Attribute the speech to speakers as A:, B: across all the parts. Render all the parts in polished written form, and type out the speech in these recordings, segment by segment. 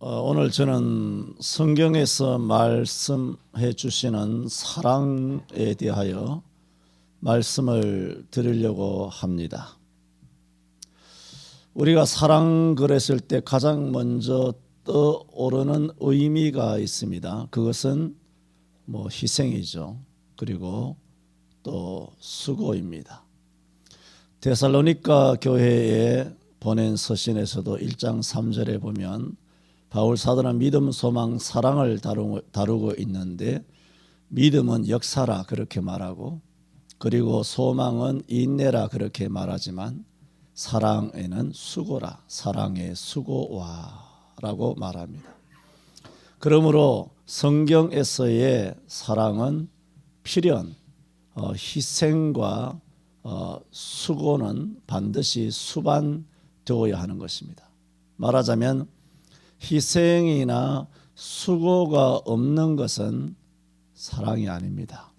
A: 오늘 저는 성경에서 말씀해 주시는 사랑에 대하여 말씀을 드리려고 합니다. 우리가 사랑 그랬을 때 가장 먼저 떠오르는 의미가 있습니다. 그것은 희생이죠. 그리고 또 수고입니다. 데살로니가 교회에 보낸 서신에서도 1장 3절에 보면 바울 사도는 믿음, 소망, 사랑을 다루고 있는데 믿음은 역사라 그렇게 말하고 그리고 소망은 인내라 그렇게 말하지만 사랑에는 수고라, 사랑의 수고와라고 말합니다. 그러므로 성경에서의 사랑은 필연, 희생과 수고는 반드시 수반되어야 하는 것입니다. 말하자면 희생이나 수고가 없는 것은 사랑이 아닙니다.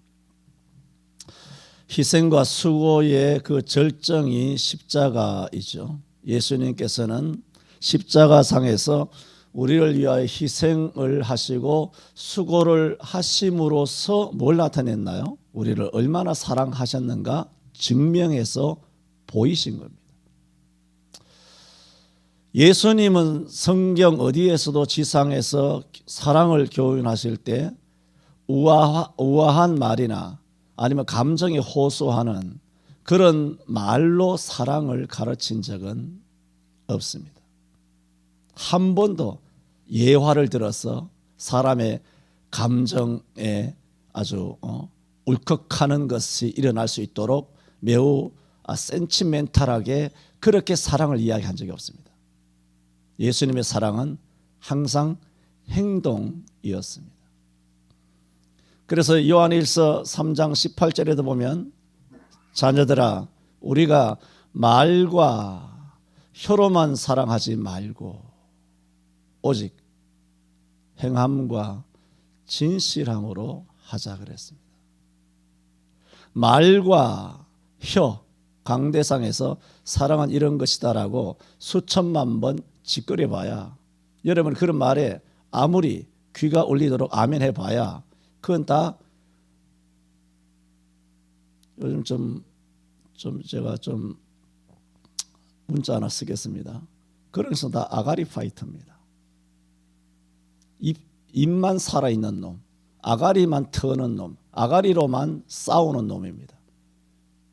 A: 희생과 수고의 그 절정이 십자가이죠. 예수님께서는 십자가상에서 우리를 위하여 희생을 하시고 수고를 하심으로써 뭘 나타냈나요? 우리를 얼마나 사랑하셨는가 증명해서 보이신 겁니다. 예수님은 성경 어디에서도 지상에서 사랑을 교훈하실 때 우아한 말이나 아니면 감정에 호소하는 그런 말로 사랑을 가르친 적은 없습니다. 한 번도 예화를 들어서 사람의 감정에 아주 울컥하는 것이 일어날 수 있도록 매우 센티멘탈하게 그렇게 사랑을 이야기한 적이 없습니다. 예수님의 사랑은 항상 행동이었습니다. 그래서 요한일서 3장 18절에도 보면 자녀들아 우리가 말과 혀로만 사랑하지 말고 오직 행함과 진실함으로 하자 그랬습니다. 말과 혀 강대상에서 사랑은 이런 것이다라고 수천만 번 짓거려 봐야 여러분 그런 말에 아무리 귀가 울리도록 아멘 해봐야 그건 다 요즘 제가 문자 하나 쓰겠습니다. 그래서 다 아가리 파이터입니다. 입만 살아있는 놈, 아가리만 터는 놈, 아가리로만 싸우는 놈입니다.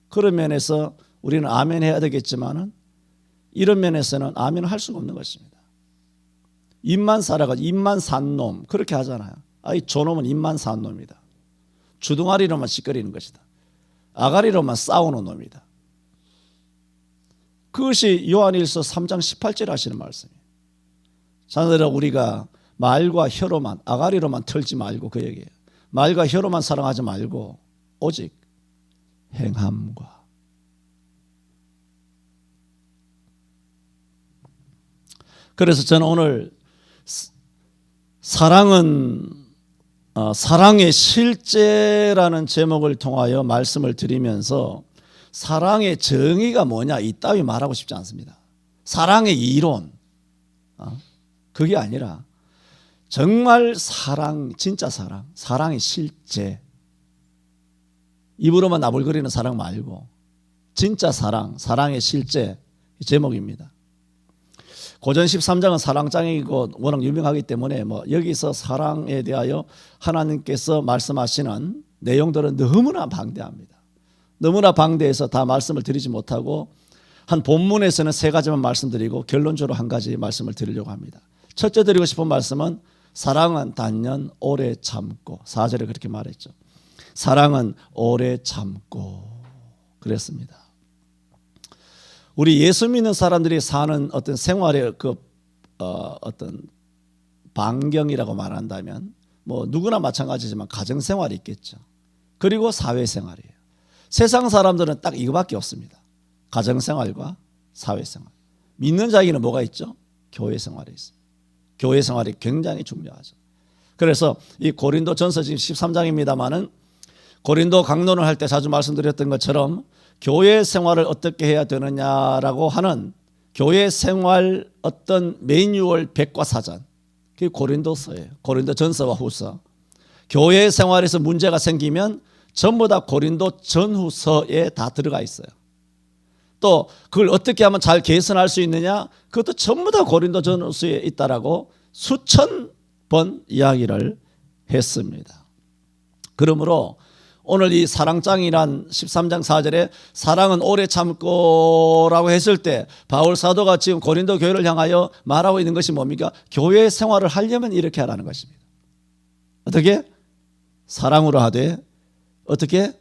A: 그런 면에서 우리는 아멘 해야 되겠지만은 이런 면에서는 아멘 할 수가 없는 것입니다. 입만 살아가지고 입만 산 놈 그렇게 하잖아요. 아이 저놈은 입만 산 놈이다. 주둥아리로만 시끄리는 것이다. 아가리로만 싸우는 놈이다. 그것이 요한일서 3장 18절 하시는 말씀이에요. 자녀들아 우리가 말과 혀로만 아가리로만 털지 말고 그 얘기예요. 말과 혀로만 사랑하지 말고 오직 행함과 그래서 저는 오늘 사랑은 사랑의 실제라는 제목을 통하여 말씀을 드리면서 사랑의 정의가 뭐냐 이따위 말하고 싶지 않습니다. 사랑의 이론 그게 아니라 정말 사랑 진짜 사랑의 실제 입으로만 나불거리는 사랑 말고 진짜 사랑의 실제 제목입니다. 고전 13장은 사랑장이고 워낙 유명하기 때문에 여기서 사랑에 대하여 하나님께서 말씀하시는 내용들은 너무나 방대합니다. 너무나 방대해서 다 말씀을 드리지 못하고 한 본문에서는 3가지만 말씀드리고 결론적으로 1가지 말씀을 드리려고 합니다. 첫째 드리고 싶은 말씀은 사랑은 단연 오래 참고 4절에 그렇게 말했죠. 사랑은 오래 참고 그랬습니다. 우리 예수 믿는 사람들이 사는 어떤 생활의 어떤 반경이라고 말한다면 누구나 마찬가지지만 가정생활이 있겠죠. 그리고 사회생활이에요. 세상 사람들은 딱 이거밖에 없습니다. 가정생활과 사회생활. 믿는 자에게는 뭐가 있죠? 교회생활이 있어요. 교회생활이 굉장히 중요하죠. 그래서 이 고린도전서 지금 13장입니다마는 고린도 강론을 할 때 자주 말씀드렸던 것처럼 교회 생활을 어떻게 해야 되느냐라고 하는 교회 생활 어떤 매뉴얼 백과사전 그게 고린도서예요. 고린도전서와 후서. 교회 생활에서 문제가 생기면 전부 다 고린도 전후서에 다 들어가 있어요. 또 그걸 어떻게 하면 잘 개선할 수 있느냐? 그것도 전부 다 고린도 전후서에 있다라고 수천 번 이야기를 했습니다. 그러므로 오늘 이 사랑장이란 13장 4절에 사랑은 오래 참고라고 했을 때 바울 사도가 지금 고린도 교회를 향하여 말하고 있는 것이 뭡니까? 교회 생활을 하려면 이렇게 하라는 것입니다. 어떻게? 사랑으로 하되 어떻게?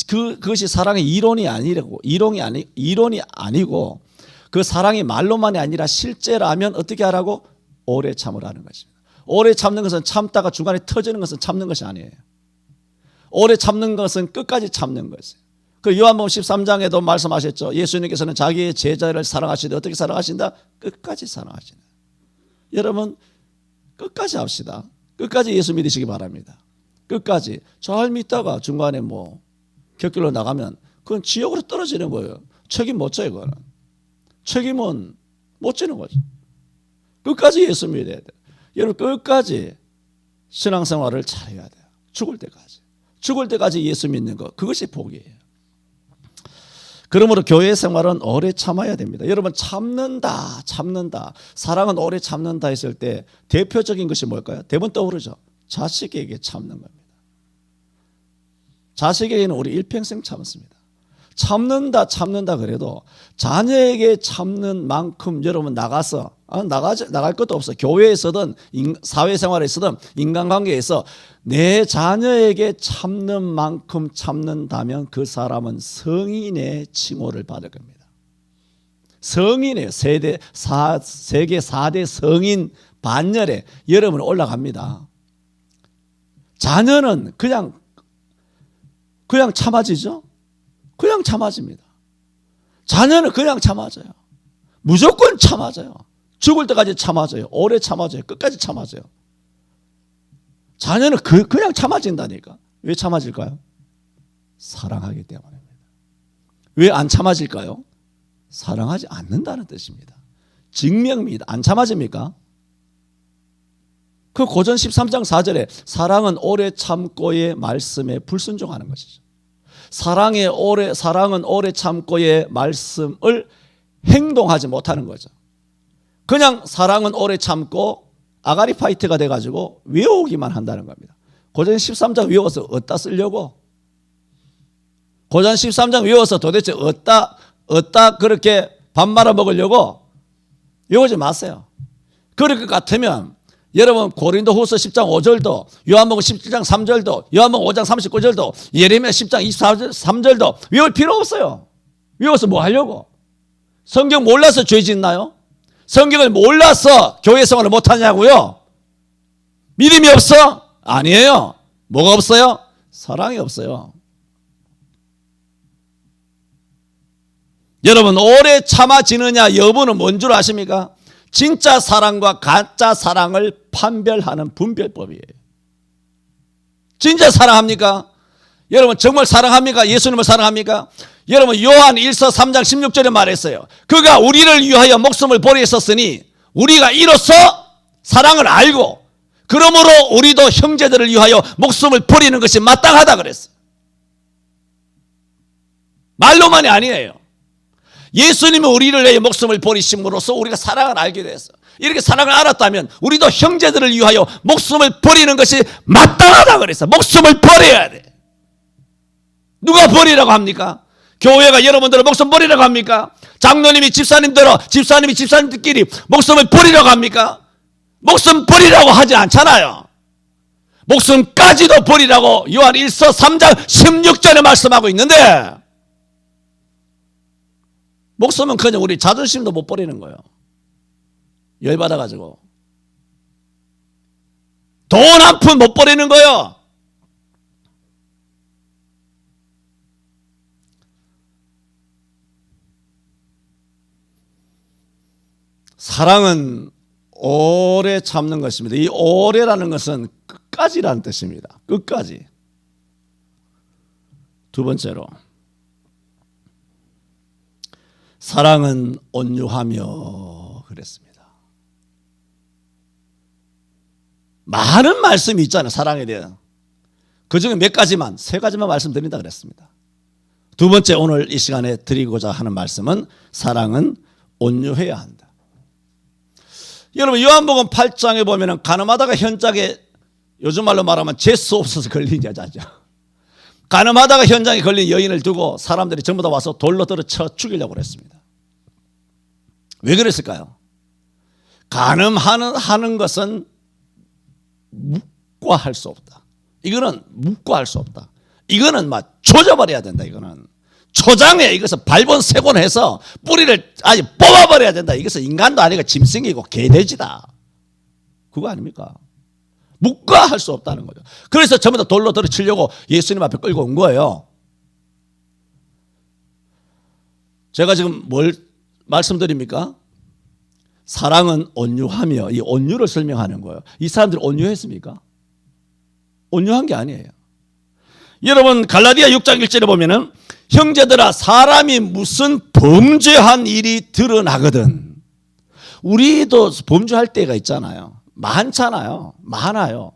A: 그것이 사랑의 이론이 아니고 그 사랑이 말로만이 아니라 실제라면 어떻게 하라고? 오래 참으라는 것입니다. 오래 참는 것은 참다가 중간에 터지는 것은 참는 것이 아니에요. 오래 참는 것은 끝까지 참는 것이에요. 그 요한복음 13장에도 말씀하셨죠. 예수님께서는 자기의 제자를 사랑하시되 어떻게 사랑하신다? 끝까지 사랑하신다. 여러분 끝까지 합시다. 끝까지 예수 믿으시기 바랍니다. 끝까지. 잘 믿다가 중간에 뭐 곁길로 나가면 그건 지옥으로 떨어지는 거예요. 책임 못 져요. 그거는. 책임은 못 지는 거죠. 끝까지 예수 믿어야 돼요. 여러분 끝까지 신앙생활을 잘해야 돼요. 죽을 때까지. 죽을 때까지 예수 믿는 것, 그것이 복이에요. 그러므로 교회 생활은 오래 참아야 됩니다. 여러분 참는다. 사랑은 오래 참는다 했을 때 대표적인 것이 뭘까요? 대부분 떠오르죠. 자식에게 참는 겁니다. 자식에게는 우리 일평생 참습니다. 참는다 그래도 자녀에게 참는 만큼 여러분 나가서 나갈 것도 없어. 교회에서든 사회생활에서든 인간관계에서 내 자녀에게 참는 만큼 참는다면 그 사람은 성인의 칭호를 받을 겁니다. 성인이에요. 세계 4대 성인 반열에 여러분 올라갑니다. 자녀는 그냥 참아지죠. 그냥 참아집니다. 자녀는 그냥 참아져요. 무조건 참아져요. 죽을 때까지 참아져요. 오래 참아져요. 끝까지 참아져요. 자녀는 그냥 참아진다니까. 왜 참아질까요? 사랑하기 때문입니다. 왜 안 참아질까요? 사랑하지 않는다는 뜻입니다. 증명입니다. 안 참아집니까? 그 고전 13장 4절에 사랑은 오래 참고의 말씀에 불순종하는 것이죠. 사랑은 오래 참고의 말씀을 행동하지 못하는 거죠. 그냥 사랑은 오래 참고 아가리 파이트가 돼가지고 외우기만 한다는 겁니다. 고전 13장 외워서 어디다 쓰려고? 고전 13장 외워서 도대체 어디다 그렇게 밥 말아 먹으려고? 외우지 마세요. 그럴 것 같으면 여러분 고린도후서 10장 5절도 요한복음 17장 3절도 요한복음 5장 39절도 예레미야 10장 23절도 외울 필요 없어요. 외워서 뭐 하려고? 성경 몰라서 죄 짓나요? 성경을 몰라서 교회 생활을 못하냐고요? 믿음이 없어? 아니에요. 뭐가 없어요? 사랑이 없어요. 여러분 오래 참아지느냐 여부는 뭔 줄 아십니까? 진짜 사랑과 가짜 사랑을 판별하는 분별법이에요. 진짜 사랑합니까? 여러분 정말 사랑합니까? 예수님을 사랑합니까? 여러분 요한 1서 3장 16절에 말했어요. 그가 우리를 위하여 목숨을 버리셨으니 우리가 이로써 사랑을 알고 그러므로 우리도 형제들을 위하여 목숨을 버리는 것이 마땅하다 그랬어요. 말로만이 아니에요. 예수님이 우리를 위해 목숨을 버리심으로써 우리가 사랑을 알게 됐어요. 이렇게 사랑을 알았다면 우리도 형제들을 위하여 목숨을 버리는 것이 마땅하다 그랬어요. 목숨을 버려야 돼. 누가 버리라고 합니까? 교회가 여러분들을 목숨 버리라고 합니까? 장로님이 집사님들끼리 목숨을 버리라고 합니까? 목숨 버리라고 하지 않잖아요. 목숨까지도 버리라고 요한 1서 3장 16절에 말씀하고 있는데 목숨은 그냥 우리 자존심도 못 버리는 거예요. 열받아가지고. 돈 한 푼 못 버리는 거예요. 사랑은 오래 참는 것입니다. 이 오래라는 것은 끝까지라는 뜻입니다. 끝까지. 두 번째로 사랑은 온유하며 그랬습니다. 많은 말씀이 있잖아요. 사랑에 대한. 그중에 몇 가지만, 세 가지만 말씀드린다 그랬습니다. 두 번째, 오늘 이 시간에 드리고자 하는 말씀은 사랑은 온유해야 한다. 여러분, 요한복음 8장에 보면은 가늠하다가 현장에, 요즘 말로 말하면 재수 없어서 걸린 여자죠. 가늠하다가 현장에 걸린 여인을 두고 사람들이 전부 다 와서 돌로 들어 쳐 죽이려고 그랬습니다. 왜 그랬을까요? 가늠하는 것은 묵과할 수 없다. 이거는 묵과할 수 없다. 이거는 막 조져버려야 된다. 이거는 초장에 이것을 발본색원해서 뿌리를 아예 뽑아버려야 된다. 이것은 인간도 아니고 짐승이고 개돼지다. 그거 아닙니까? 묵과할 수 없다는 거죠. 그래서 전부 다 돌로 들어치려고 예수님 앞에 끌고 온 거예요. 제가 지금 뭘 말씀드립니까? 사랑은 온유하며, 이 온유를 설명하는 거예요. 이 사람들이 온유했습니까? 온유한 게 아니에요. 여러분, 갈라디아 6장 1절에 보면은 형제들아, 사람이 무슨 범죄한 일이 드러나거든. 우리도 범죄할 때가 있잖아요. 많잖아요. 많아요.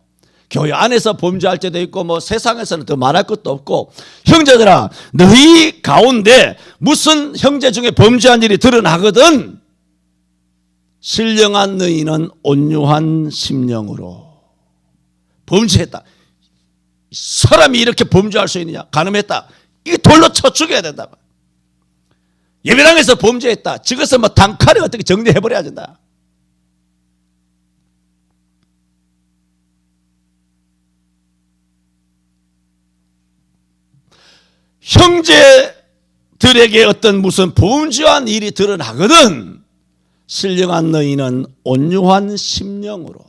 A: 교회 안에서 범죄할 때도 있고 뭐 세상에서는 더 말할 것도 없고, 형제들아, 너희 가운데 무슨 형제 중에 범죄한 일이 드러나거든 신령한 너희는 온유한 심령으로. 범죄했다. 사람이 이렇게 범죄할 수 있느냐? 간음했다. 이 돌로 쳐 죽여야 된다. 예배당에서 범죄했다. 저것을 뭐 단칼에 어떻게 정리해버려야 된다. 형제들에게 어떤 무슨 범죄한 일이 드러나거든 신령한 너희는 온유한 심령으로.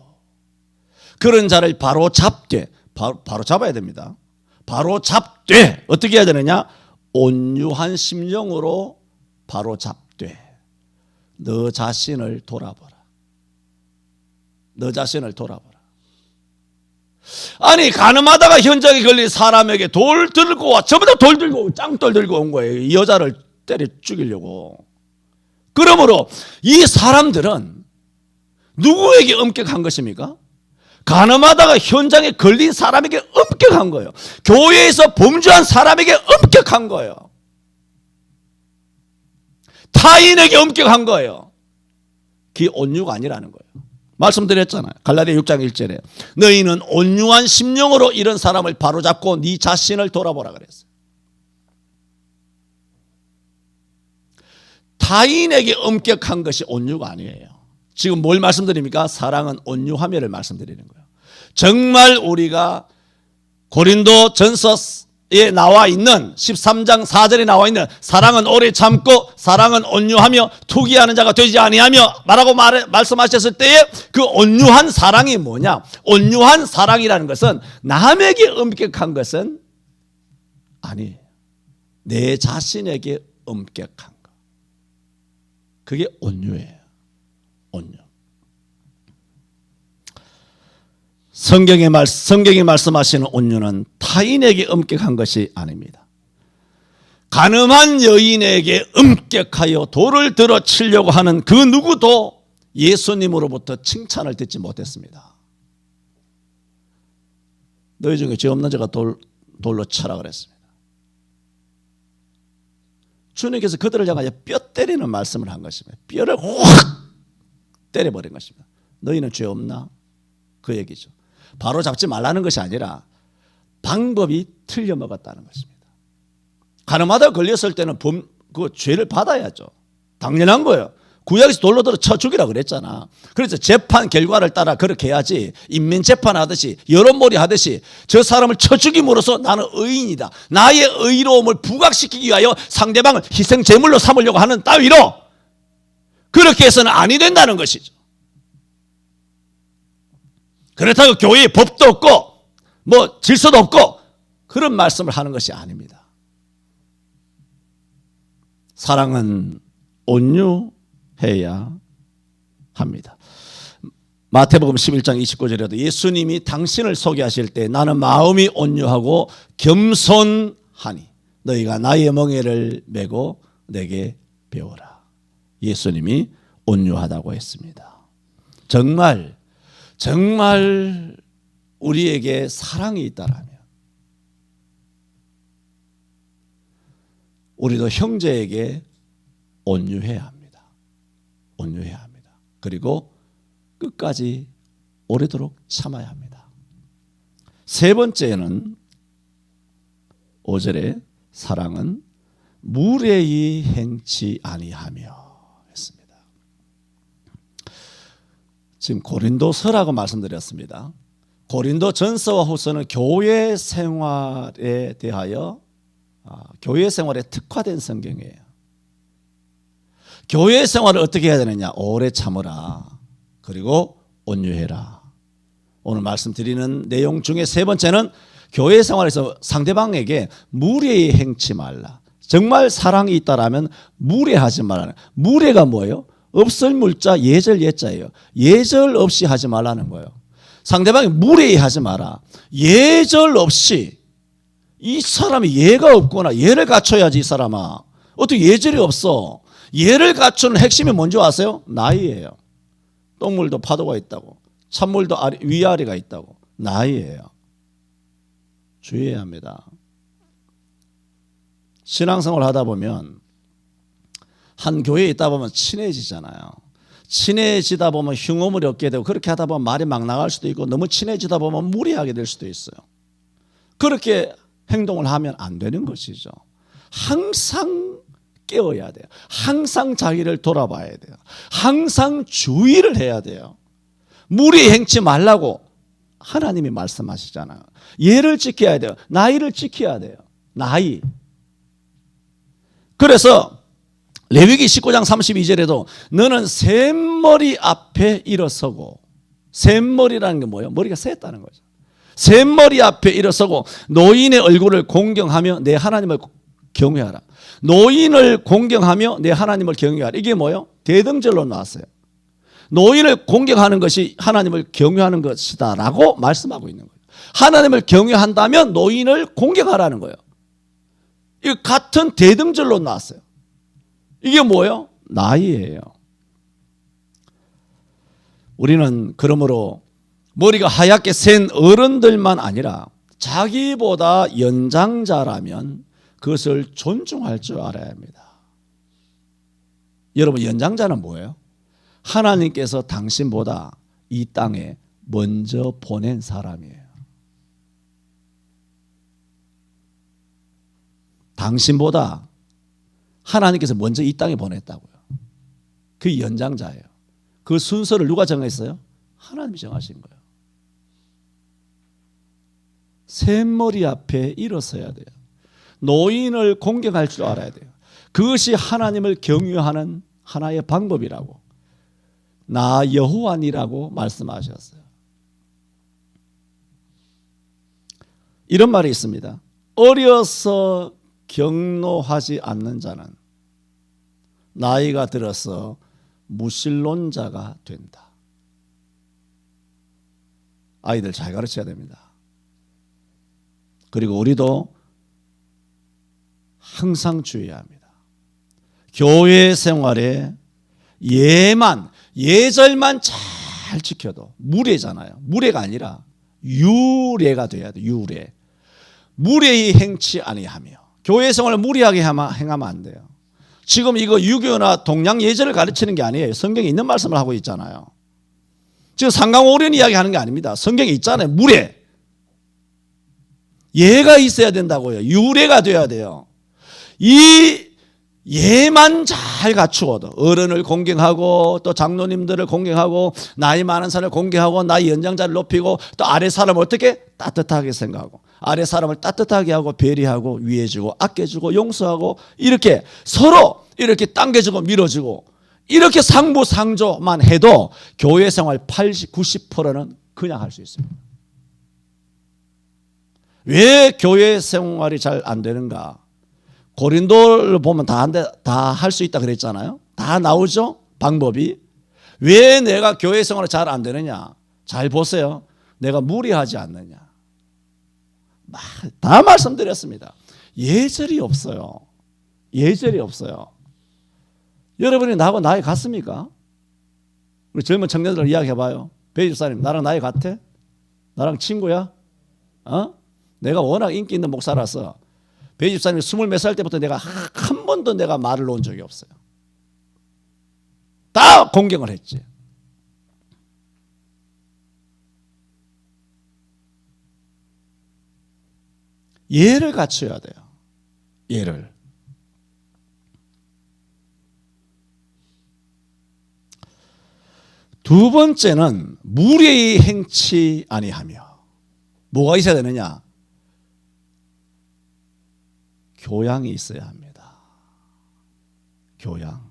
A: 그런 자를 바로 잡되, 바로 잡아야 됩니다. 바로 잡되 어떻게 해야 되느냐? 온유한 심령으로 바로 잡되 너 자신을 돌아보라. 너 자신을 돌아보라. 아니, 가늠하다가 현장에 걸린 사람에게 돌 들고 와, 전부 다 돌 들고 짱돌 들고 온 거예요. 이 여자를 때려 죽이려고. 그러므로 이 사람들은 누구에게 엄격한 것입니까? 가늠하다가 현장에 걸린 사람에게 엄격한 거예요. 교회에서 범죄한 사람에게 엄격한 거예요. 타인에게 엄격한 거예요. 그게 온유가 아니라는 거예요. 말씀드렸잖아요. 갈라디아 6장 1절에 너희는 온유한 심령으로 이런 사람을 바로잡고 네 자신을 돌아보라 그랬어요. 타인에게 엄격한 것이 온유가 아니에요. 지금 뭘 말씀드립니까? 사랑은 온유하며를 말씀드리는 거예요. 정말 우리가 고린도 전서에 나와 있는 13장 4절에 나와 있는 사랑은 오래 참고 사랑은 온유하며 투기하는 자가 되지 아니하며 라고 말씀하셨을 때에 그 온유한 사랑이 뭐냐? 온유한 사랑이라는 것은 남에게 엄격한 것은 아니에요. 내 자신에게 엄격한 것. 그게 온유예요. 온유. 성경이 말씀하시는 온유는 타인에게 엄격한 것이 아닙니다. 간음한 여인에게 엄격하여 돌을 들어 치려고 하는 그 누구도 예수님으로부터 칭찬을 듣지 못했습니다. 너희 중에 죄 없는 자가 돌로 쳐라 그랬습니다. 주님께서 그들을 향하여 뼈 때리는 말씀을 한 것입니다. 뼈를 확 때려버린 것입니다. 너희는 죄 없나? 그 얘기죠. 바로 잡지 말라는 것이 아니라 방법이 틀려 먹었다는 것입니다. 가늠하다 걸렸을 때는 그 죄를 받아야죠. 당연한 거예요. 구약에서 돌로 들어 쳐 죽이라 그랬잖아. 그래서 재판 결과를 따라 그렇게 해야지, 인민재판 하듯이 여론몰이 하듯이 저 사람을 쳐 죽임으로써 나는 의인이다, 나의 의로움을 부각시키기 위하여 상대방을 희생제물로 삼으려고 하는 따위로 그렇게 해서는 아니 된다는 것이죠. 그렇다고 교회에 법도 없고 뭐 질서도 없고 그런 말씀을 하는 것이 아닙니다. 사랑은 온유해야 합니다. 마태복음 11장 29절에도 예수님이 당신을 소개하실 때 나는 마음이 온유하고 겸손하니 너희가 나의 멍에를 메고 내게 배워라. 예수님이 온유하다고 했습니다. 정말 정말 우리에게 사랑이 있다라면 우리도 형제에게 온유해야 합니다. 온유해야 합니다. 그리고 끝까지 오래도록 참아야 합니다. 세 번째는 5절에 사랑은 무례히 행치 아니하며 했습니다. 지금 고린도서라고 말씀드렸습니다. 고린도 전서와 후서는 교회 생활에 대하여 교회 생활에 특화된 성경이에요. 교회 생활을 어떻게 해야 되느냐? 오래 참으라. 그리고 온유해라. 오늘 말씀드리는 내용 중에 세 번째는 교회 생활에서 상대방에게 무례히 행치 말라. 정말 사랑이 있다라면 무례하지 말라는. 무례가 뭐예요? 없을 물자 예절 예자예요. 예절 없이 하지 말라는 거예요. 상대방이 무례히 하지 마라. 예절 없이. 이 사람이 예가 없구나. 예를 갖춰야지 이 사람아. 어떻게 예절이 없어. 예를 갖추는 핵심이 뭔지 아세요? 나이예요. 똥물도 파도가 있다고. 찬물도 위아래가 있다고. 나이예요. 주의해야 합니다. 신앙생활 하다 보면 한 교회에 있다 보면 친해지잖아요. 친해지다 보면 흉음을 얻게 되고 그렇게 하다 보면 말이 막 나갈 수도 있고 너무 친해지다 보면 무리하게 될 수도 있어요. 그렇게 행동을 하면 안 되는 것이죠. 항상 깨어야 돼요. 항상 자기를 돌아봐야 돼요. 항상 주의를 해야 돼요. 무리 행치 말라고 하나님이 말씀하시잖아요. 예를 지켜야 돼요. 나이를 지켜야 돼요. 나이. 그래서 레위기 19장 32절에도 너는 샘머리 앞에 일어서고, 샘머리라는 게 뭐예요? 머리가 셌다는 거죠. 샘머리 앞에 일어서고 노인의 얼굴을 공경하며 내 하나님을 경외하라. 노인을 공경하며 내 하나님을 경외하라. 이게 뭐예요? 대등절로 나왔어요. 노인을 공경하는 것이 하나님을 경외하는 것이다 라고 말씀하고 있는 거예요. 하나님을 경외한다면 노인을 공경하라는 거예요. 이 같은 대등절로 나왔어요. 이게 뭐예요? 나이예요. 우리는 그러므로 머리가 하얗게 센 어른들만 아니라 자기보다 연장자라면 그것을 존중할 줄 알아야 합니다. 여러분, 연장자는 뭐예요? 하나님께서 당신보다 이 땅에 먼저 보낸 사람이에요. 당신보다 하나님께서 먼저 이 땅에 보냈다고요. 그 연장자예요. 그 순서를 누가 정했어요? 하나님이 정하신 거예요. 샘머리 앞에 일어서야 돼요. 노인을 공경할 줄 알아야 돼요. 그것이 하나님을 경외하는 하나의 방법이라고. 나 여호와니라고 말씀하셨어요. 이런 말이 있습니다. 어려서 경노하지 않는 자는 나이가 들어서 무신론자가 된다. 아이들 잘 가르쳐야 됩니다. 그리고 우리도 항상 주의해야 합니다. 교회 생활에 예절만 잘 지켜도 무례잖아요. 무례가 아니라 유례가 돼야 돼요. 유례. 무례히 행치 아니하며. 교회 생활을 무리하게 행하면 안 돼요. 지금 이거 유교나 동양 예절을 가르치는 게 아니에요. 성경에 있는 말씀을 하고 있잖아요. 지금 상강오륜 이야기하는 게 아닙니다. 성경에 있잖아요. 무례. 예가 있어야 된다고요. 유례가 돼야 돼요. 이 예만 잘 갖추어도 어른을 공경하고 또 장로님들을 공경하고 나이 많은 사람을 공경하고 나이 연장자를 높이고 또 아래 사람을 어떻게 따뜻하게 생각하고 아래 사람을 따뜻하게 하고 배려하고 위해주고 아껴주고 용서하고 이렇게 서로 이렇게 당겨주고 밀어주고 이렇게 상부상조만 해도 교회 생활 80, 90%는 그냥 할 수 있습니다. 왜 교회 생활이 잘 안 되는가? 고린도를 보면 다 할 수 있다 그랬잖아요. 다 나오죠? 방법이. 왜 내가 교회 생활이 잘 안 되느냐? 잘 보세요. 내가 무리하지 않느냐? 다 말씀드렸습니다. 예절이 없어요. 예절이 없어요. 여러분이 나하고 나이 같습니까? 우리 젊은 청년들 이야기해봐요. 배 집사님 나랑 나이 같아? 나랑 친구야? 내가 워낙 인기 있는 목사라서 배 집사님이 20몇 살 때부터 내가 한 번도 내가 말을 놓은 적이 없어요. 다 공경을 했지. 예를 갖춰야 돼요. 예를. 두 번째는 무례히 행치 아니하며. 뭐가 있어야 되느냐? 교양이 있어야 합니다. 교양.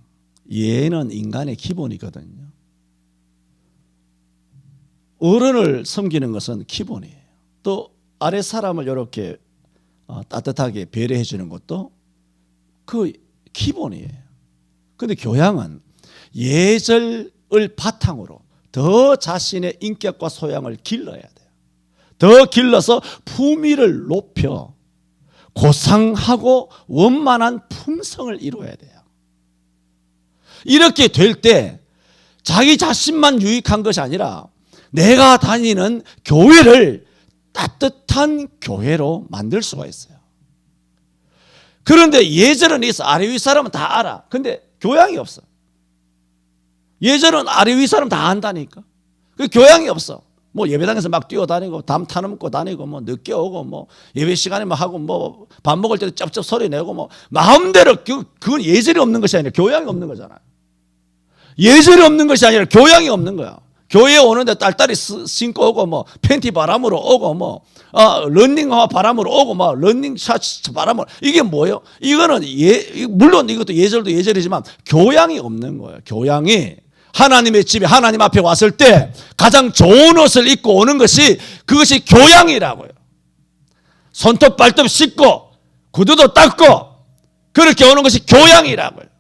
A: 예는 인간의 기본이거든요. 어른을 섬기는 것은 기본이에요. 또 아래 사람을 이렇게 따뜻하게 배려해 주는 것도 그 기본이에요. 그런데 교양은 예절을 바탕으로 더 자신의 인격과 소양을 길러야 돼요. 더 길러서 품위를 높여 고상하고 원만한 품성을 이루어야 돼요. 이렇게 될 때 자기 자신만 유익한 것이 아니라 내가 다니는 교회를 따뜻한 교회로 만들 수가 있어요. 그런데 예절은 있어. 아래 위 사람은 다 알아. 근데 교양이 없어. 예절은 아래 위 사람 다 안다니까. 그 교양이 없어. 뭐 예배당에서 막 뛰어다니고 담 타놓고 다니고 뭐 늦게 오고 뭐 예배 시간에 뭐 하고 뭐 밥 먹을 때도 쩝쩝 소리 내고 뭐 마음대로 그건 예절이 없는 것이 아니라 교양이 없는 거잖아요. 예절이 없는 것이 아니라 교양이 없는 거야. 교회에 오는데 딸딸이 신고 오고 뭐 팬티 바람으로 오고 뭐 러닝화 바람으로 오고 뭐 러닝 샤츠 바람으로 이게 뭐예요? 이거는 물론 이것도 예절도 예절이지만 교양이 없는 거예요. 교양이 하나님의 집에 하나님 앞에 왔을 때 가장 좋은 옷을 입고 오는 것이 그것이 교양이라고요. 손톱 발톱 씻고 구두도 닦고 그렇게 오는 것이 교양이라고요.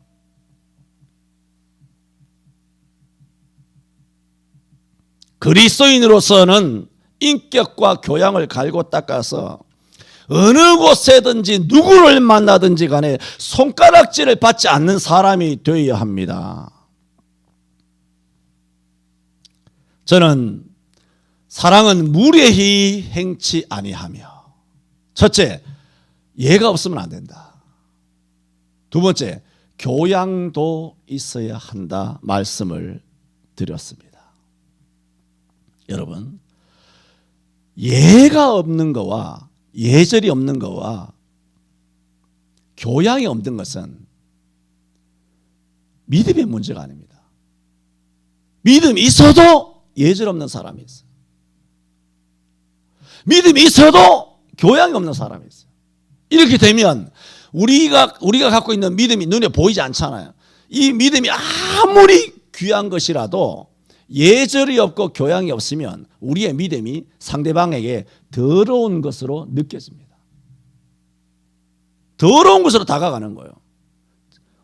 A: 그리스도인으로서는 인격과 교양을 갈고 닦아서 어느 곳에든지 누구를 만나든지 간에 손가락질을 받지 않는 사람이 되어야 합니다. 저는 사랑은 무례히 행치 아니하며. 첫째, 예가 없으면 안 된다. 두 번째, 교양도 있어야 한다 말씀을 드렸습니다. 여러분, 예가 없는 거와 예절이 없는 거와 교양이 없는 것은 믿음의 문제가 아닙니다. 믿음이 있어도 예절 없는 사람이 있어요. 믿음이 있어도 교양이 없는 사람이 있어요. 이렇게 되면 우리가 갖고 있는 믿음이 눈에 보이지 않잖아요. 이 믿음이 아무리 귀한 것이라도 예절이 없고 교양이 없으면 우리의 믿음이 상대방에게 더러운 것으로 느껴집니다. 더러운 것으로 다가가는 거예요.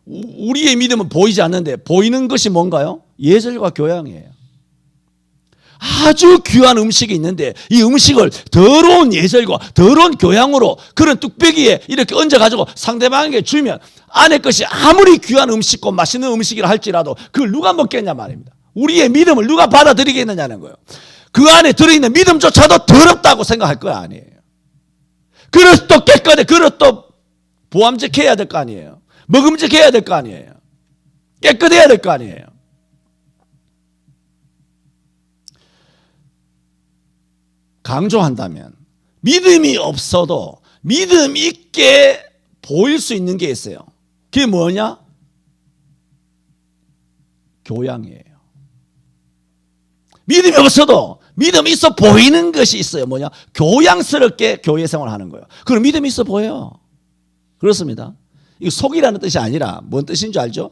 A: 우리의 믿음은 보이지 않는데 보이는 것이 뭔가요? 예절과 교양이에요. 아주 귀한 음식이 있는데 이 음식을 더러운 예절과 더러운 교양으로 그런 뚝배기에 이렇게 얹어가지고 상대방에게 주면 안에 것이 아무리 귀한 음식고 맛있는 음식이라 할지라도 그걸 누가 먹겠냐 말입니다. 우리의 믿음을 누가 받아들이겠느냐는 거예요. 그 안에 들어있는 믿음조차도 더럽다고 생각할 거 아니에요. 그릇도 깨끗해. 그릇도 보암직해야 될 거 아니에요. 먹음직해야 될 거 아니에요. 깨끗해야 될 거 아니에요. 강조한다면 믿음이 없어도 믿음 있게 보일 수 있는 게 있어요. 그게 뭐냐? 교양이에요. 믿음이 없어도 믿음이 있어 보이는 것이 있어요. 뭐냐? 교양스럽게 교회 생활하는 거예요. 그럼 믿음이 있어 보여요. 그렇습니다. 이거 속이라는 뜻이 아니라 뭔 뜻인 줄 알죠?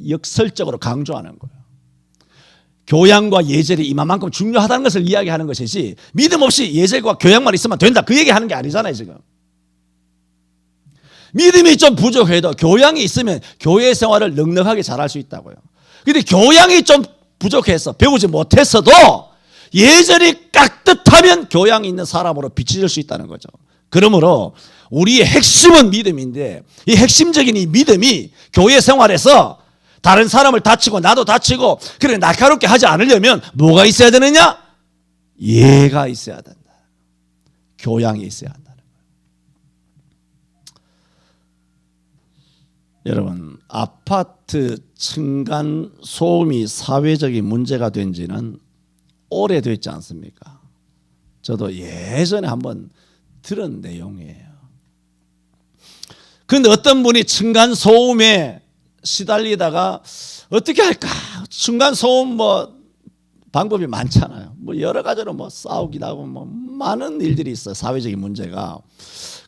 A: 역설적으로 강조하는 거예요. 교양과 예절이 이만큼 중요하다는 것을 이야기하는 것이지 믿음 없이 예절과 교양만 있으면 된다 그 얘기하는 게 아니잖아요. 지금 믿음이 좀 부족해도 교양이 있으면 교회 생활을 넉넉하게 잘할 수 있다고요. 그런데 교양이 좀 부족해서 배우지 못했어도 예절이 깍듯하면 교양이 있는 사람으로 비춰질 수 있다는 거죠. 그러므로 우리의 핵심은 믿음인데 이 핵심적인 이 믿음이 교회 생활에서 다른 사람을 다치고 나도 다치고 그래 날카롭게 하지 않으려면 뭐가 있어야 되느냐? 예가 있어야 된다. 교양이 있어야 한다는 거예요. 여러분, 아파트 층간 소음이 사회적인 문제가 된 지는 오래됐지 않습니까? 저도 예전에 한번 들은 내용이에요. 그런데 어떤 분이 층간 소음에 시달리다가 어떻게 할까? 층간 소음 뭐 방법이 많잖아요. 뭐 여러 가지로 뭐 싸우기도 하고 뭐 많은 일들이 있어요. 사회적인 문제가.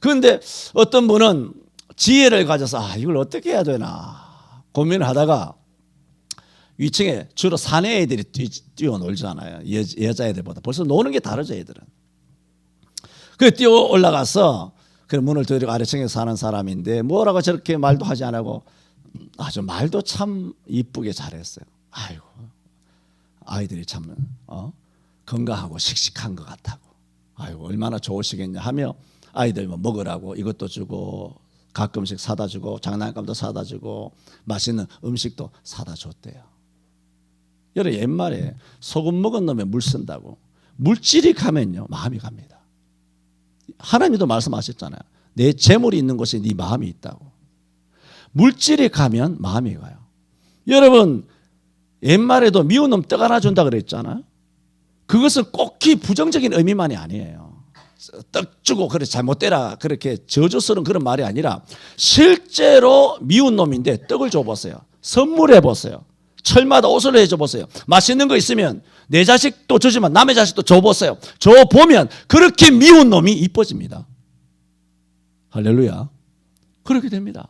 A: 그런데 어떤 분은 지혜를 가져서 이걸 어떻게 해야 되나 고민을 하다가 위층에 주로 사내 애들이 뛰어놀잖아요. 여자애들보다. 벌써 노는 게 다르죠, 애들은. 그래 뛰어 올라가서 그 문을 두드리고 아래층에 사는 사람인데 뭐라고 저렇게 말도 하지 안 하고 아주 말도 참 이쁘게 잘했어요. 아이고 아이들이 참 건강하고 씩씩한 것 같다고. 아이고 얼마나 좋으시겠냐 하며 아이들 뭐 먹으라고 이것도 주고 가끔씩 사다 주고 장난감도 사다 주고 맛있는 음식도 사다 줬대요. 여러분 옛말에 소금 먹은 놈에 물 쓴다고. 물질이 가면요 마음이 갑니다. 하나님도 말씀하셨잖아요. 내 재물이 있는 곳에 네 마음이 있다고. 물질이 가면 마음이 가요. 여러분 옛말에도 미운 놈 떡 하나 준다 그랬잖아요. 그것은 꼭히 부정적인 의미만이 아니에요. 떡 주고 그래 잘못되라 그렇게 저주스러운 그런 말이 아니라 실제로 미운 놈인데 떡을 줘보세요. 선물해 보세요. 철마다 옷을 해줘 보세요. 맛있는 거 있으면 내 자식도 주지만 남의 자식도 줘보세요. 줘보면 그렇게 미운 놈이 이뻐집니다. 할렐루야. 그렇게 됩니다.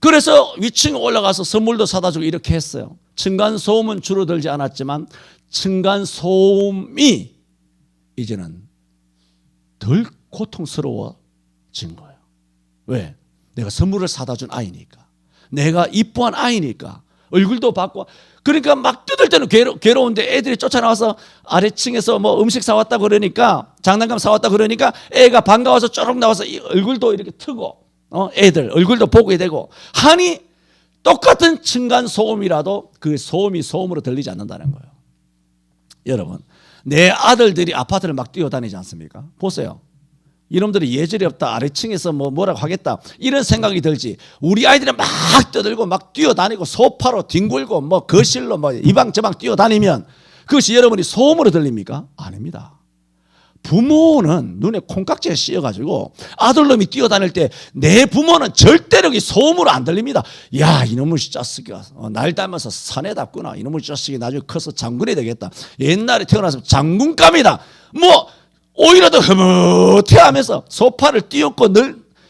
A: 그래서 위층에 올라가서 선물도 사다 주고 이렇게 했어요. 층간소음은 줄어들지 않았지만 층간소음이 이제는 덜 고통스러워진 거예요. 왜? 내가 선물을 사다 준 아이니까. 내가 이뻐한 아이니까. 얼굴도 받고. 그러니까 막 뜯을 때는 괴로운데 애들이 쫓아나와서 아래층에서 뭐 음식 사왔다 그러니까 장난감 사왔다 그러니까 애가 반가워서 쪼록 나와서 얼굴도 이렇게 트고 애들 얼굴도 보게 되고 하니 똑같은 층간소음이라도 그 소음이 소음으로 들리지 않는다는 거예요. 여러분 내 아들들이 아파트를 막 뛰어다니지 않습니까? 보세요. 이놈들이 예절이 없다 아래층에서 뭐라고 하겠다 이런 생각이 들지 우리 아이들은 막 떠들고 막 뛰어다니고 소파로 뒹굴고 뭐 거실로 뭐 이방 저방 뛰어다니면 그것이 여러분이 소음으로 들립니까? 아닙니다. 부모는 눈에 콩깍지가 씌어가지고 아들놈이 뛰어다닐 때 내 부모는 절대로 소음으로 안 들립니다. 야 이놈의 자식이가 날 닮아서 사내답구나. 이놈의 자식이 나중에 커서 장군이 되겠다. 옛날에 태어나서 장군감이다. 뭐 오히려 더 흐뭇해하면서 소파를 띄었고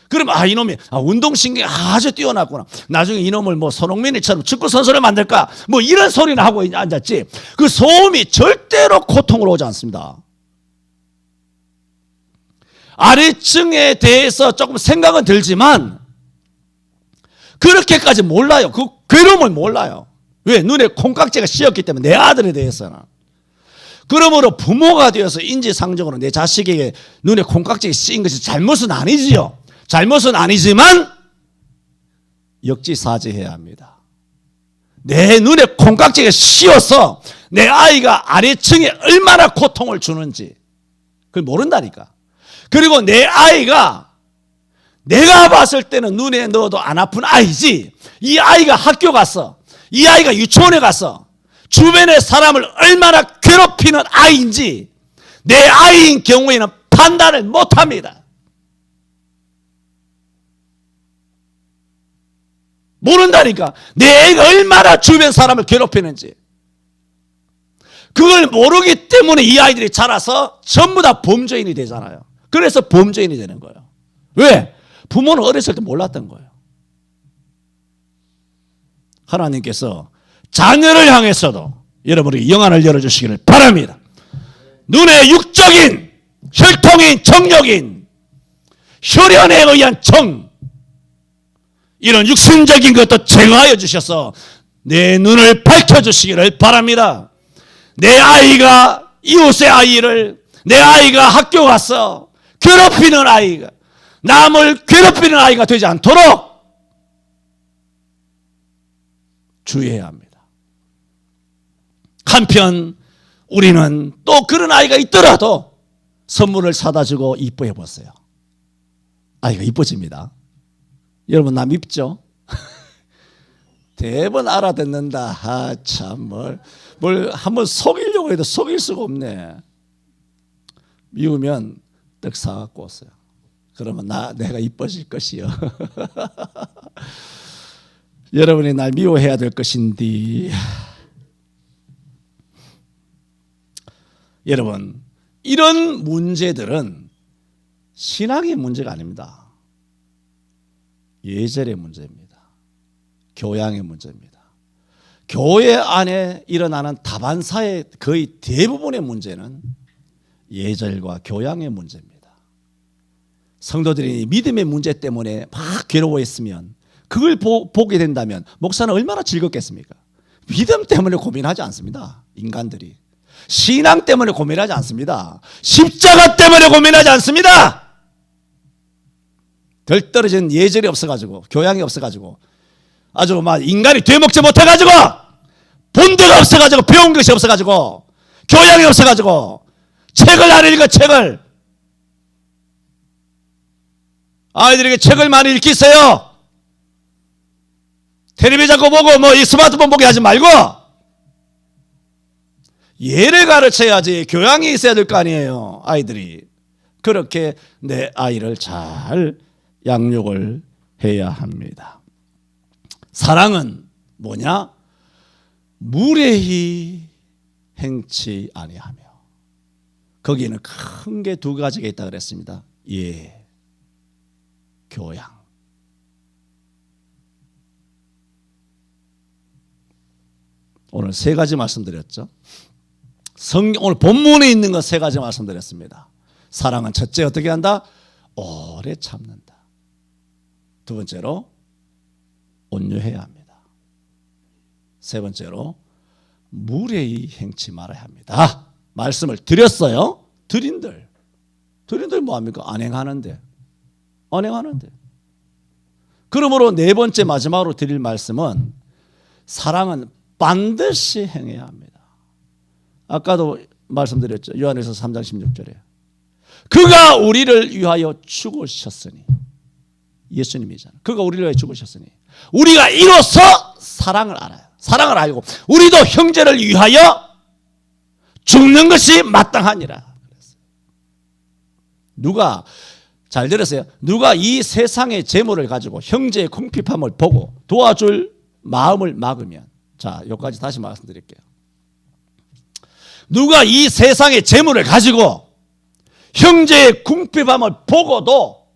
A: 그러면 이놈이 운동신경이 아주 뛰어났구나. 나중에 이놈을 뭐 손흥민이처럼 축구 선수를 만들까 뭐 이런 소리는 하고 앉았지. 그 소음이 절대로 고통으로 오지 않습니다. 아래층에 대해서 조금 생각은 들지만 그렇게까지 몰라요. 그 괴로움을 몰라요. 왜? 눈에 콩깍지가 씌었기 때문에 내 아들에 대해서는. 그러므로 부모가 되어서 인지상정으로 내 자식에게 눈에 콩깍지가 씌인 것이 잘못은 아니지요. 잘못은 아니지만 역지사지해야 합니다. 내 눈에 콩깍지가 씌어서 내 아이가 아래층에 얼마나 고통을 주는지 그걸 모른다니까. 그리고 내 아이가 내가 봤을 때는 눈에 넣어도 안 아픈 아이지 이 아이가 학교 가서 이 아이가 유치원에 가서 주변의 사람을 얼마나 괴롭히는 아이인지 내 아이인 경우에는 판단을 못합니다. 모른다니까. 내 애가 얼마나 주변 사람을 괴롭히는지 그걸 모르기 때문에 이 아이들이 자라서 전부 다 범죄인이 되잖아요. 그래서 범죄인이 되는 거예요. 왜? 부모는 어렸을 때 몰랐던 거예요. 하나님께서 자녀를 향해서도 여러분이 영안을 열어주시기를 바랍니다. 눈에 육적인 혈통인 정력인 혈연에 의한 정 이런 육신적인 것도 제거하여 주셔서 내 눈을 밝혀주시기를 바랍니다. 내 아이가 이웃의 아이를 내 아이가 학교 가서 괴롭히는 아이가 남을 괴롭히는 아이가 되지 않도록 주의해야 합니다. 한편 우리는 또 그런 아이가 있더라도 선물을 사다 주고 이뻐해 보세요. 아이가 이뻐집니다. 여러분 나 밉죠? 대번 알아듣는다. 아, 참, 뭘 한번 속이려고 해도 속일 수가 없네. 미우면 떡 사갖고 오세요. 그러면 내가 이뻐질 것이요. 여러분이 날 미워해야 될 것인데. 여러분, 이런 문제들은 신앙의 문제가 아닙니다. 예절의 문제입니다. 교양의 문제입니다. 교회 안에 일어나는 다반사의 거의 대부분의 문제는 예절과 교양의 문제입니다. 성도들이 믿음의 문제 때문에 막 괴로워했으면 그걸 보게 된다면 목사는 얼마나 즐겁겠습니까? 믿음 때문에 고민하지 않습니다. 인간들이. 신앙 때문에 고민하지 않습니다. 십자가 때문에 고민하지 않습니다. 덜 떨어진 예절이 없어가지고 교양이 없어가지고 아주 막 인간이 되먹지 못해가지고 본드가 없어가지고 배운 것이 없어가지고 교양이 없어가지고 책을 안 읽어. 책을 아이들에게 책을 많이 읽히세요. 텔레비 자꾸 보고 뭐 이 스마트폰 보게 하지 말고 예를 가르쳐야지 교양이 있어야 될 거 아니에요. 아이들이 그렇게 내 아이를 잘 양육을 해야 합니다. 사랑은 뭐냐? 무례히 행치 아니하며. 거기에는 큰 게 두 가지가 있다 그랬습니다. 예, 교양. 오늘 세 가지 말씀드렸죠. 오늘 본문에 있는 것 세 가지 말씀드렸습니다. 사랑은 첫째 어떻게 한다? 오래 참는다. 두 번째로 온유해야 합니다. 세 번째로 무례히 행치 말아야 합니다. 말씀을 드렸어요. 드린들 뭐합니까? 안 행하는데. 그러므로 네 번째 마지막으로 드릴 말씀은 사랑은 반드시 행해야 합니다. 아까도 말씀드렸죠. 요한일서 3장 16절에 그가 우리를 위하여 죽으셨으니, 예수님이잖아요. 그가 우리를 위하여 죽으셨으니 우리가 이로써 사랑을 알아요. 사랑을 알고 우리도 형제를 위하여 죽는 것이 마땅하니라. 누가 잘 들으세요. 누가 이 세상의 재물을 가지고 형제의 궁핍함을 보고 도와줄 마음을 막으면, 자, 여기까지 다시 말씀드릴게요. 누가 이 세상의 재물을 가지고 형제의 궁핍함을 보고도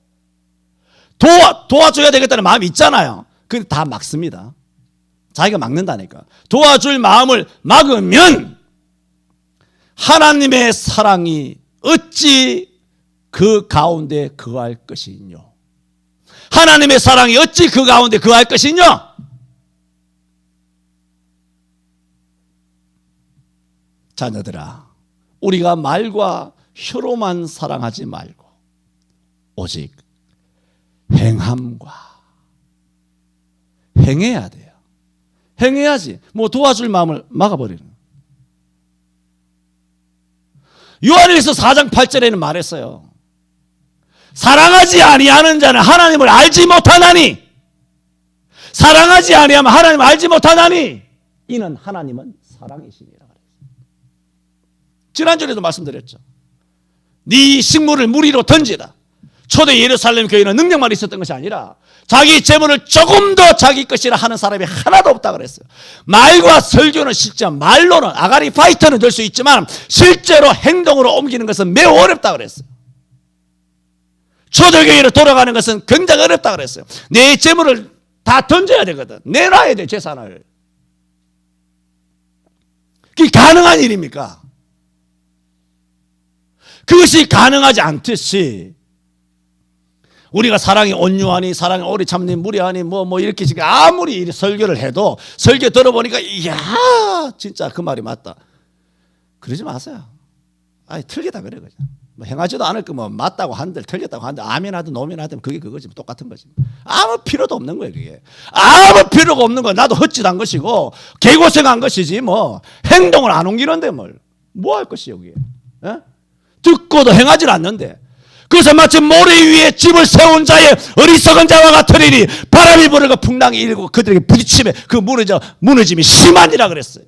A: 도와줘야 되겠다는 마음이 있잖아요. 근데 다 막습니다. 자기가 막는다니까. 도와줄 마음을 막으면 하나님의 사랑이 어찌 그 가운데 거할 것이뇨. 하나님의 사랑이 어찌 그 가운데 거할 것이뇨. 자녀들아, 우리가 말과 혀로만 사랑하지 말고 오직 행함과 행해야 돼요. 행해야지. 뭐 도와줄 마음을 막아버리는. 요한일서 4장 8절에는 말했어요. 사랑하지 아니하는 자는 하나님을 알지 못하나니, 사랑하지 아니하면 하나님을 알지 못하나니 이는 하나님은 사랑이시니라. 지난주에도 말씀드렸죠. 네 식물을 물 위로 던지라. 초대 예루살렘 교회는 능력만 있었던 것이 아니라 자기 재물을 조금 더 자기 것이라 하는 사람이 하나도 없다 그랬어요. 말과 설교는 실제 말로는 아가리 파이터는 될 수 있지만 실제로 행동으로 옮기는 것은 매우 어렵다 그랬어요. 초대교회로 돌아가는 것은 굉장히 어렵다 그랬어요. 내 재물을 다 던져야 되거든. 내놔야 돼, 재산을. 그게 가능한 일입니까? 그것이 가능하지 않듯이 우리가 사랑이 온유하니, 사랑이 오래 참니, 무례하니 뭐 이렇게 지금 아무리 설교를 해도 설교 들어보니까 이야 진짜 그 말이 맞다. 그러지 마세요. 아니 틀리다 그래 그냥. 뭐 행하지도 않을 거 뭐 맞다고 한들 틀렸다고 한들 아멘 하든 노멘 하든 그게 그거지. 똑같은 거지. 아무 필요도 없는 거예요. 그게 아무 필요가 없는 거. 나도 헛짓한 것이고 개고생한 것이지 뭐 행동을 안 옮기는데 뭐 할 것이 여기에. 에? 듣고도 행하지 않는데. 그래서 마치 모래 위에 집을 세운 자의 어리석은 자와 같으리니 바람이 불고 풍랑이 일고 그들에게 부딪힘에 그 무너짐이 심하니라 그랬어요.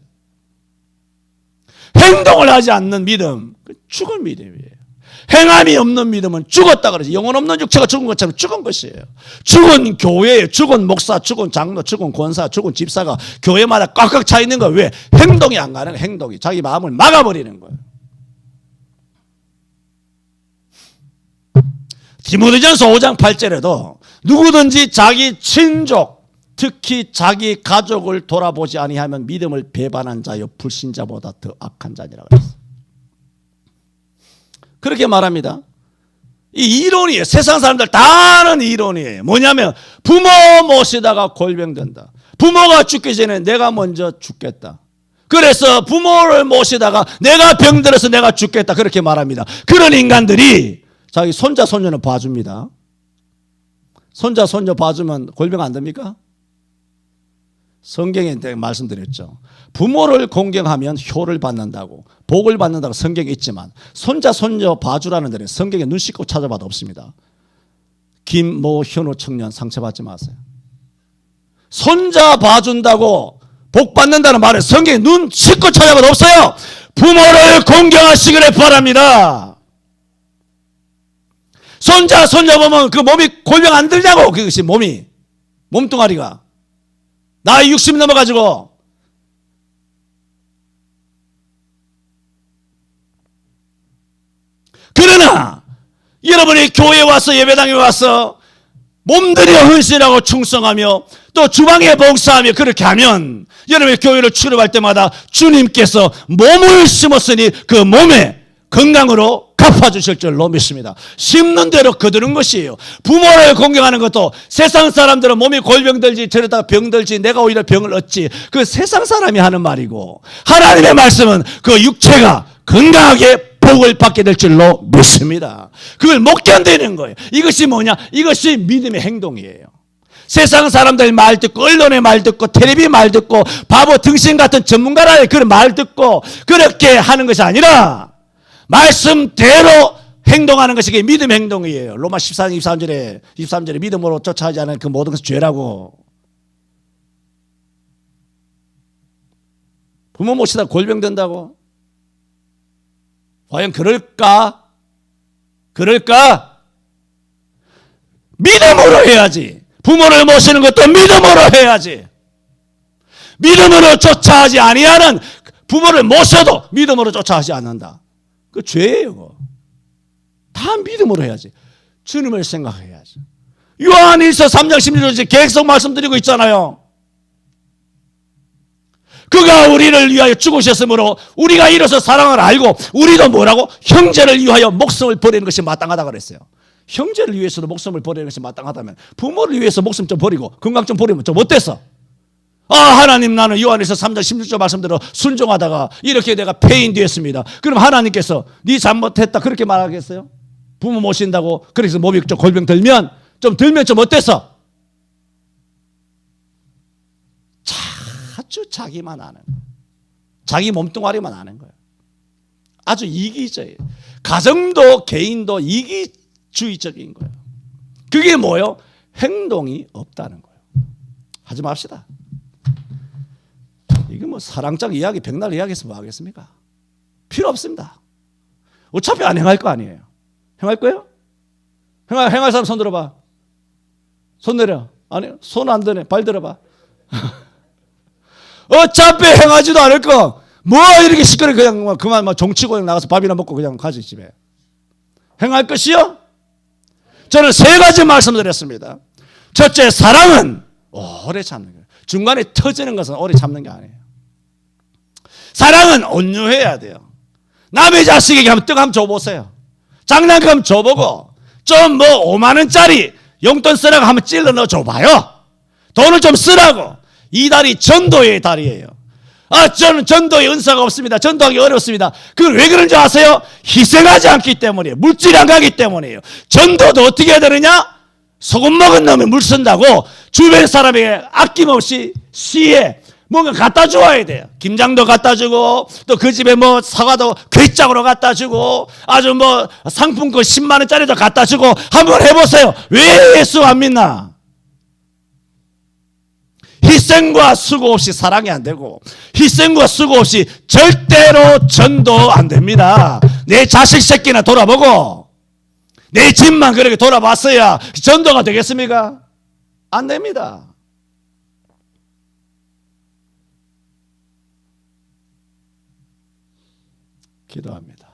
A: 행동을 하지 않는 믿음, 죽은 믿음이에요. 행함이 없는 믿음은 죽었다 그러지. 영혼 없는 육체가 죽은 것처럼 죽은 것이에요. 죽은 교회에 죽은 목사, 죽은 장로, 죽은 권사, 죽은 집사가 교회마다 꽉꽉 차 있는 거 왜? 행동이 안 가는 거예요. 행동이. 자기 마음을 막아버리는 거예요. 디모데전서 5장 8절에도 누구든지 자기 친족 특히 자기 가족을 돌아보지 아니하면 믿음을 배반한 자여 불신자보다 더 악한 자니라 그랬어요. 그렇게 말합니다. 이 이론이에요. 세상 사람들 다 아는 이론이에요. 뭐냐면 부모 모시다가 골병된다. 부모가 죽기 전에 내가 먼저 죽겠다. 그래서 부모를 모시다가 내가 병들어서 내가 죽겠다. 그렇게 말합니다. 그런 인간들이 자기 손자 손녀는 봐줍니다. 손자 손녀 봐주면 골병 안 됩니까? 성경에 말씀드렸죠. 부모를 공경하면 효를 받는다고 복을 받는다고 성경에 있지만 손자 손녀 봐주라는 데는 성경에 눈 씻고 찾아봐도 없습니다. 김모 현우 청년 상처받지 마세요. 손자 봐준다고 복 받는다는 말에 성경에 눈 씻고 찾아봐도 없어요. 부모를 공경하시기를 바랍니다. 손자 손녀 보면 그 몸이 골병 안 들냐고. 그것이 몸뚱아리가 나이 60 넘어가지고. 그러나 여러분이 교회에 와서 예배당에 와서 몸들여 헌신하고 충성하며 또 주방에 봉사하며 그렇게 하면 여러분이 교회를 출입할 때마다 주님께서 몸을 심었으니 그 몸에 건강으로 갚아주실 줄로 믿습니다. 심는 대로 거두는 것이에요. 부모를 공경하는 것도 세상 사람들은 몸이 골병들지 저러다가 병들지 내가 오히려 병을 얻지 그 세상 사람이 하는 말이고 하나님의 말씀은 그 육체가 건강하게 복을 받게 될 줄로 믿습니다. 그걸 못 견디는 거예요. 이것이 뭐냐? 이것이 믿음의 행동이에요. 세상 사람들 말 듣고 언론의 말 듣고 텔레비 말 듣고 바보 등신 같은 전문가라는 그런 말 듣고 그렇게 하는 것이 아니라 말씀대로 행동하는 것이 믿음의 행동이에요. 로마 14장 23절에 믿음으로 쫓아하지 않은 그 모든 것은 죄라고. 부모 모시다 골병 된다고? 과연 그럴까? 믿음으로 해야지. 부모를 모시는 것도 믿음으로 해야지. 믿음으로 쫓아하지 아니하는 부모를 모셔도 믿음으로 쫓아하지 않는다. 그 죄예요. 그거. 다 믿음으로 해야지. 주님을 생각해야지. 요한일서 3장 16절 계속 말씀드리고 있잖아요. 그가 우리를 위하여 죽으셨으므로 우리가 이로써 사랑을 알고 우리도 뭐라고? 형제를 위하여 목숨을 버리는 것이 마땅하다 그랬어요. 형제를 위해서도 목숨을 버리는 것이 마땅하다면 부모를 위해서 목숨 좀 버리고 건강 좀 버리면 좀 어땠어? 하나님 나는 요한일서 3장 16절 말씀대로 순종하다가 이렇게 내가 폐인 되었습니다. 그럼 하나님께서 네 잘못했다 그렇게 말하겠어요? 부모 모신다고 그래서 몸이 좀 골병 들면 좀 어땠어? 아주 자기만 아는 거예요. 자기 몸뚱아리만 아는 거예요. 아주 이기적이에요. 가정도 개인도 이기주의적인 거예요. 그게 뭐예요? 행동이 없다는 거예요. 하지 맙시다. 이게 뭐 사랑장 이야기 백날 이야기해서 뭐 하겠습니까? 필요 없습니다. 어차피 안 행할 거 아니에요. 행할 거예요? 행할 사람 손 들어봐. 손 내려. 아니 손 안 드네. 발 들어봐. 어차피 행하지도 않을 거. 뭐 이렇게 시끄럽게 그냥 그만 종치고 나가서 밥이나 먹고 그냥 가지 집에. 행할 것이요? 저는 3가지 말씀드렸습니다. 첫째, 사랑은 오래 참는 거예요. 중간에 터지는 것은 오래 참는 게 아니에요. 사랑은 온유해야 돼요. 남의 자식에게 한번 떡 한번 줘보세요. 장난감 한번 줘보고 좀 뭐 5만 원짜리 용돈 쓰라고 한번 찔러 넣어 줘봐요. 돈을 좀 쓰라고. 이 달이 전도의 달이에요. 저는 전도의 은사가 없습니다. 전도하기 어렵습니다. 그걸 왜 그런지 아세요? 희생하지 않기 때문이에요. 물질이 안 가기 때문이에요. 전도도 어떻게 해야 되느냐? 소금 먹은 놈이 물 쓴다고 주변 사람에게 아낌없이 시에 뭔가 갖다 주어야 돼요. 김장도 갖다 주고 또 그 집에 뭐 사과도 괴짝으로 갖다 주고 아주 뭐 상품권 10만 원짜리도 갖다 주고 한번 해보세요. 왜 예수 안 믿나? 희생과 수고 없이 사랑이 안 되고 희생과 수고 없이 절대로 전도 안 됩니다. 내 자식 새끼나 돌아보고 내 집만 그렇게 돌아봤어야 전도가 되겠습니까? 안 됩니다. 기도합니다.